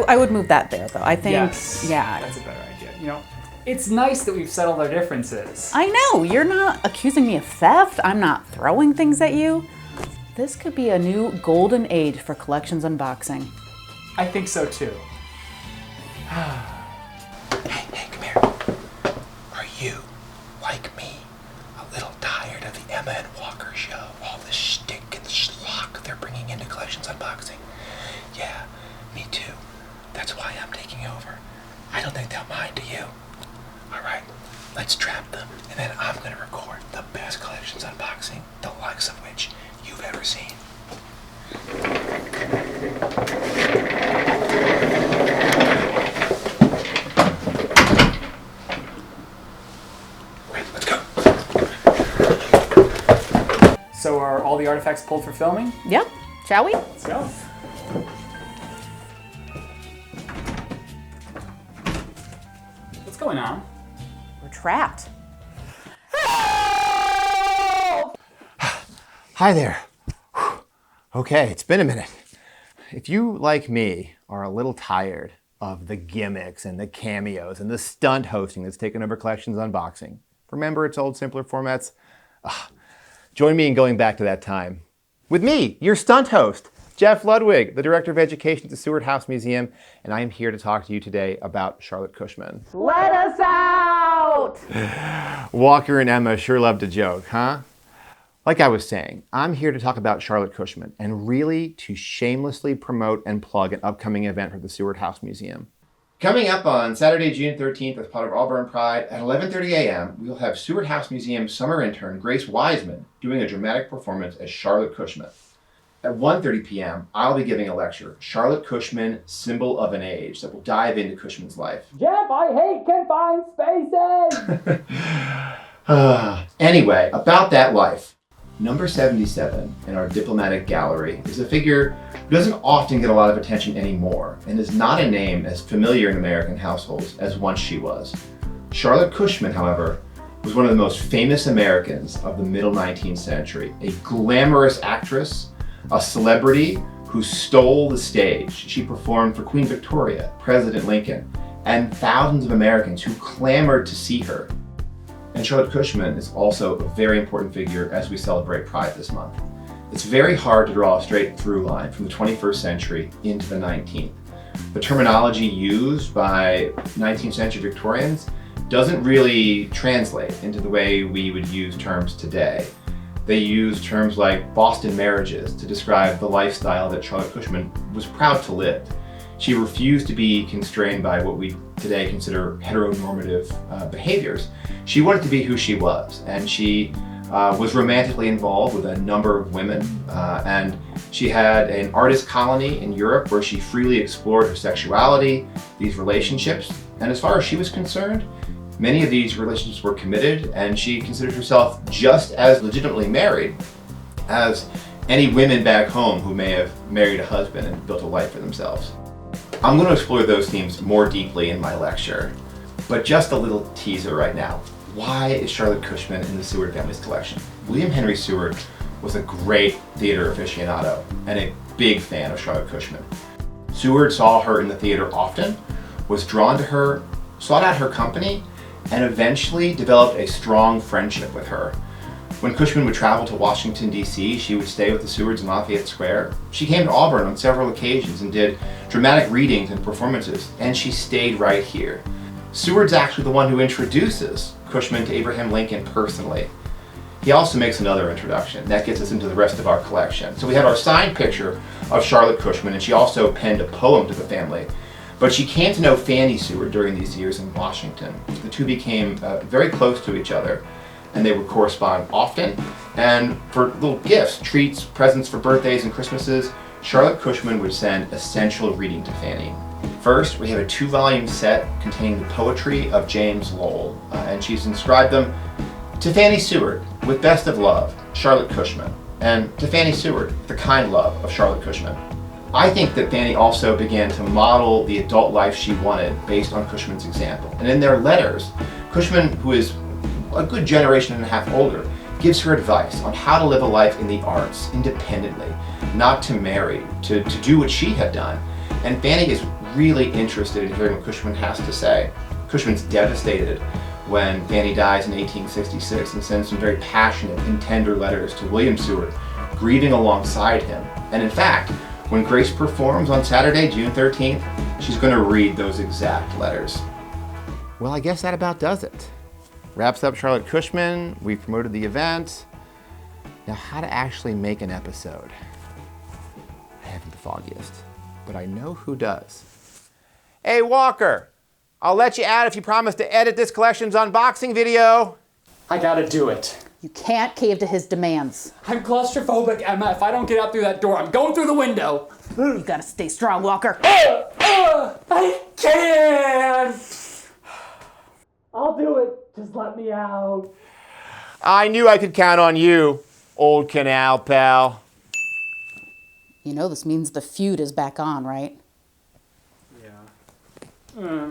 I would move that there, though. I think, Yes, yeah. that's a better idea. You know, it's nice that we've settled our differences. I know, you're not accusing me of theft. I'm not throwing things at you. This could be a new golden age for collections unboxing. I think so too. Hey, come here. Are you, like me, a little tired of the Emma and Walker show? All the shtick and schlock they're bringing into collections unboxing? Yeah, me too. That's why I'm taking over. I don't think they'll mind, do you? All right, let's trap them, and then I'm going to record the best collections unboxing, the likes of which you've ever seen. Right, let's go. So are all the artifacts pulled for filming? Yep, shall we? Let's go. What's going on? We're trapped. Hi there. Whew. Okay, it's been a minute. If you, like me, are a little tired of the gimmicks and the cameos and the stunt hosting that's taken over collections unboxing, remember its old simpler formats? Join me in going back to that time. With me, your stunt host, Jeff Ludwig, the Director of Education at the Seward House Museum, and I am here to talk to you today about Charlotte Cushman. Let us out! Walker and Emma sure love to joke, huh? Like I was saying, I'm here to talk about Charlotte Cushman and really to shamelessly promote and plug an upcoming event for the Seward House Museum. Coming up on Saturday, June 13th as part of Auburn Pride at 11:30 a.m., we'll have Seward House Museum summer intern Grace Wiseman doing a dramatic performance as Charlotte Cushman. At 1:30 p.m., I'll be giving a lecture, Charlotte Cushman, Symbol of an Age, that will dive into Cushman's life. Jeff, I hate confined spaces! Anyway, about that life. Number 77 in our diplomatic gallery is a figure who doesn't often get a lot of attention anymore and is not a name as familiar in American households as once she was. Charlotte Cushman, however, was one of the most famous Americans of the middle 19th century, a glamorous actress, a celebrity who stole the stage. She performed for Queen Victoria, President Lincoln, and thousands of Americans who clamored to see her. And Charlotte Cushman is also a very important figure as we celebrate Pride this month. It's very hard to draw a straight through line from the 21st century into the 19th. The terminology used by 19th century Victorians doesn't really translate into the way we would use terms today. They use terms like Boston marriages to describe the lifestyle that Charlotte Cushman was proud to live. She refused to be constrained by what we today consider heteronormative behaviors. She wanted to be who she was, and she was romantically involved with a number of women, and she had an artist colony in Europe where she freely explored her sexuality, these relationships, and as far as she was concerned, many of these relationships were committed, and she considered herself just as legitimately married as any women back home who may have married a husband and built a life for themselves. I'm going to explore those themes more deeply in my lecture, but just a little teaser right now. Why is Charlotte Cushman in the Seward family's collection? William Henry Seward was a great theater aficionado and a big fan of Charlotte Cushman. Seward saw her in the theater often, was drawn to her, sought out her company, and eventually developed a strong friendship with her. When Cushman would travel to Washington, D.C., she would stay with the Sewards in Lafayette Square. She came to Auburn on several occasions and did dramatic readings and performances, and she stayed right here. Seward's actually the one who introduces Cushman to Abraham Lincoln personally. He also makes another introduction. That gets us into the rest of our collection. So we have our signed picture of Charlotte Cushman, and she also penned a poem to the family. But she came to know Fanny Seward during these years in Washington. The two became very close to each other, and they would correspond often. And for little gifts, treats, presents for birthdays and Christmases, Charlotte Cushman would send essential reading to Fanny. First, we have a 2-volume set containing the poetry of James Lowell, and she's inscribed them to Fanny Seward, with best of love, Charlotte Cushman, and to Fanny Seward, the kind love of Charlotte Cushman. I think that Fanny also began to model the adult life she wanted based on Cushman's example. And in their letters, Cushman, who is a good generation and a half older, gives her advice on how to live a life in the arts independently, not to marry, to do what she had done, And Fanny is really interested in hearing what Cushman has to say. Cushman's devastated when Fanny dies in 1866 and sends some very passionate and tender letters to William Seward, grieving alongside him. And in fact, when Grace performs on Saturday, June 13th, she's going to read those exact letters. Well, I guess that about does it. Wraps up Charlotte Cushman. We promoted the event. Now, how to actually make an episode? I haven't the foggiest, but I know who does. Hey, Walker, I'll let you out if you promise to edit this collection's unboxing video. I gotta do it. You can't cave to his demands. I'm claustrophobic, Emma. If I don't get out through that door, I'm going through the window. You gotta stay strong, Walker. I can't! I'll do it. Just let me out. I knew I could count on you, old canal pal. You know this means the feud is back on, right? Yeah.